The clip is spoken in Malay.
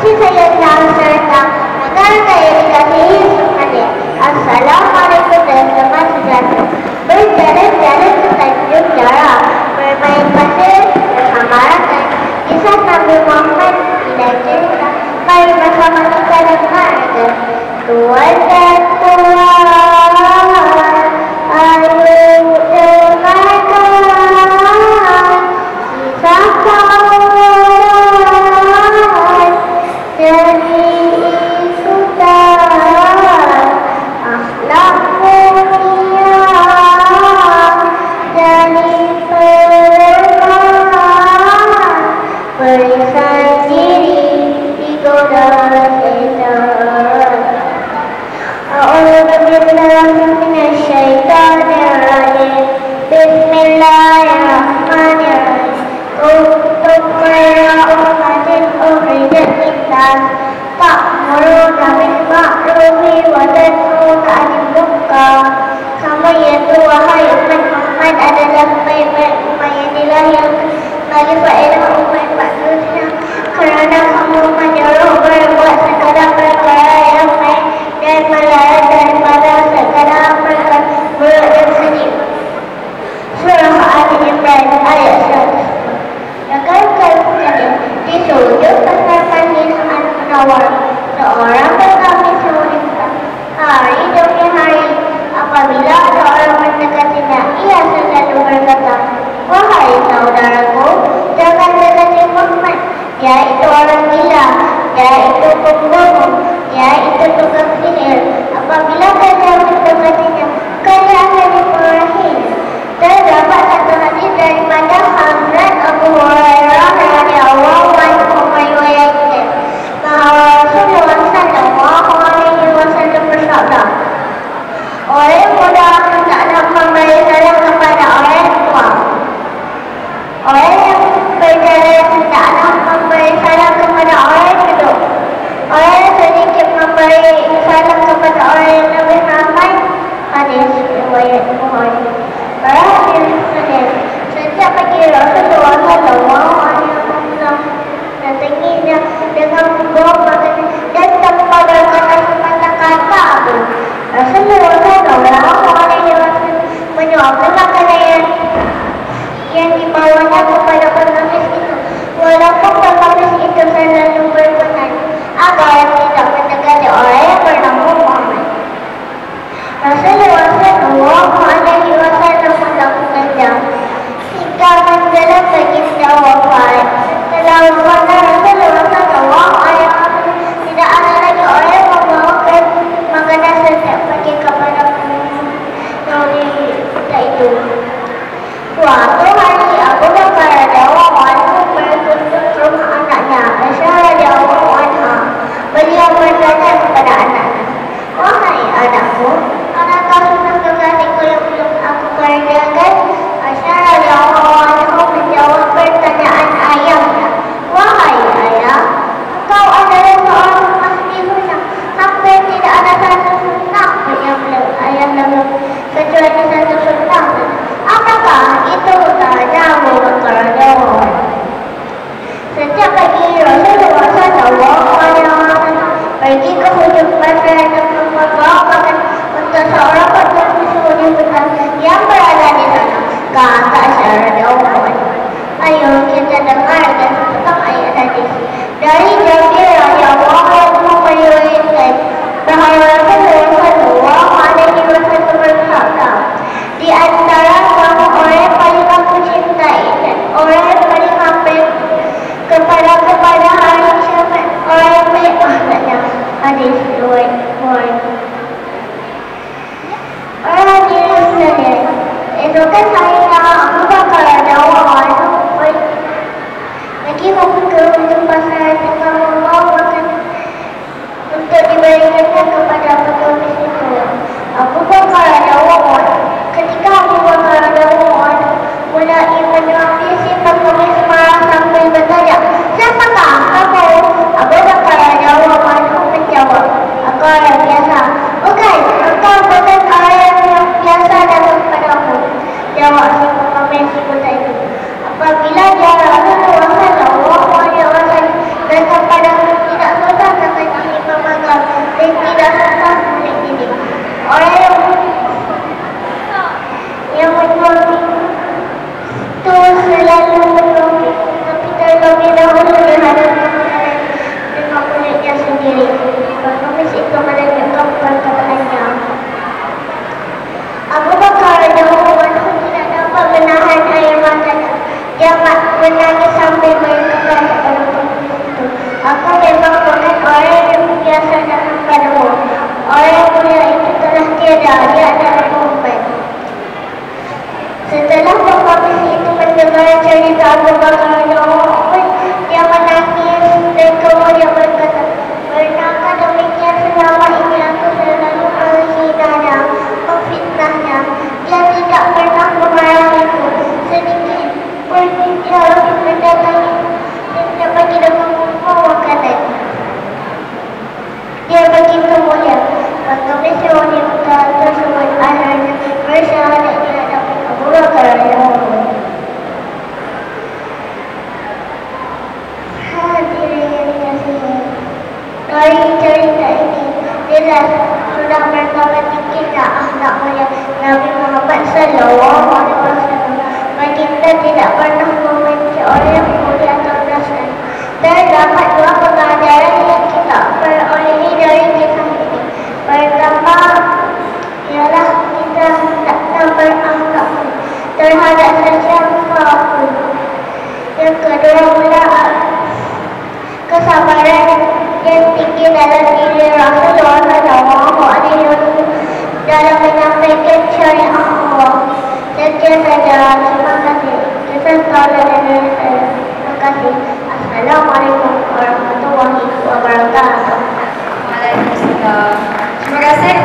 kasih sayang dan serta negara yang dikasihi Tuhan. Assalamualaikum teman-teman sejahtera. Berjalan-jalan ke Tanjung Jara, bermain pasir bersama rakan. Kisah Nabi Muhammad tidak cerita. Mari bersama kita dengarkan. Tuhan dan Tuhan, ayo dengarkan kisah kawan jadi ikutan akhlak mulia jadi perubahan perisai diri digoda setan. A'udzubillahiminasyaitonirrajim. Bismillahirrahmanirrahim. Untuk ummatin ukhrijat linnas ta'muruna bil ma'rufi wa tanhauna 'anil munkar. Kamu yaitu wahai umat Muhammad adalah baik-baik umat yang dilahirkan bagi faedah umat manusia, kerana kamu menyuruh berbuat segala perkara yang baik dan melarang daripada segala perkara buruk dan keji. Surah Ali Imran ayat 100. Rekan-rekan sekalian, di sujud bersama Ismail Munawwar, seorang kekasih wanita, hari demi hari apabila seorang mendekatinya, ia selalu berkata, wahai saudaraku, jangan dekati Muhammad, dia itu orang gila, dia itu pembohong, dia itu tukang sihir. Apabila kalian mendekatinya, kalian akan dimarahinya. Terdapat satu hadis daripada Hazrat Abu Hurairah radhiyallahu anhu meriwayatkan bahawa Rasulullah sallallahu alaihi wasallam bersabda, orang muda hendaklah memberi salam kepada orang tua. Orang yang berjalan hendaklah memberi salam kepada orang kedua. Orang yang sedikit memberi salam kepada orang yang lebih ramai. Hadis riwayat Bukhari. Para hadirin sekalian, setiap pagi Rasulullah sallallahu alaihi wasallam datanginya dengan membawa makanan dan tanpa berkata sepatah kata pun. Rasulullah sallallahu alaihi wasallam menyuapkan makanan yang dibawanya kepada pengemis itu, walaupun pengemis itu selalu berkenan agar tidak mendekati orang yang bernama Muhammad. Rasulullah sallallahu alaihi wasallam melakukannya hingga menjelang baginda wafat. Setelah wafat Rasulullah sallallahu alaihi wasallam, tidak ada lagi orang yang membawakan makanan setiap pagi kepada wanita itu. Suatu hari Abu Bakar radhiyallahu anhu berkunjung ke rumah anaknya Aisyah radhiyallahu anha. Beliau bertanya kepada anaknya, wahai anakku, adakah sunnah kekasihku yang belum aku kerjakan? Aisyah radhiyallahu anha menjawab pertanyaan ayahnya, wahai ayah, engkau adalah seorang maslihuna, hampir tidak ada satu sunnah yang belum ayah lakukan kecuali satu sunnah. Apakah itu? Tanya Abu Bakar radhiyallahu anhu. Setiap pagi Rasulullah sallallahu alaihi wasallam pergi ke hujung pasar dan membawa makan untuk seorang pengemis wanita yang berada di sana. Kata Aisyah radhiyallahu anha, ayo kita dengarkan tentang ayat hadis dari Jabir radhiyallahu anhu meriwayatkan bahawa Rasulullah sallallahu alaihi wasallam bersabda, di antara kamu orang yang paling aku cintai dan orang yang paling hampir kepada hari kiamat, orang yang baik akhlaknya. Hadis riwayat Bukhari. Orang hadirin sekalian, esokan harinya Abu Bakar radhiyallahu anhu pergi ke ujung pasar tiada, dia adalah Muhammad. Setelah pengamis itu mendengar cerita Abu Bakar dan Umar, dia menangis dan kemudian berkata, "Benarkah demikian? Selama ini aku selalu menghinanya, memfitnahnya. Dia tidak pernah memarahiku sedikit pun. Dia mendatangi dan dia bagi dengan makanan. Dia begitu mulia." Pengemis wanita tersebut akhirnya bersyahadat di hadapan Abu Bakar dan Umar. Hadirin yang dikasihi, dari cerita ini jelas sudah bersama kita akhlak mulia Nabi Muhammad SAW. Baginda tidak pernah membenci orang yang mulia atau nasab. Terdapat dua pengajaran yang kita perolehi dari kisah ini. Pertama ialah kita hendaklah berakhlak terhadap sesiapa pun. Yang kedua pula kesabaran yang tinggi dalam diri Rasulullah SAW dalam menyampaikan syariat Allah. Sekian saja. Terima kasih. Terima kasih. Assalamualaikum warahmatullahi wabarakatuh. Waalaikumsalam. Terima kasih.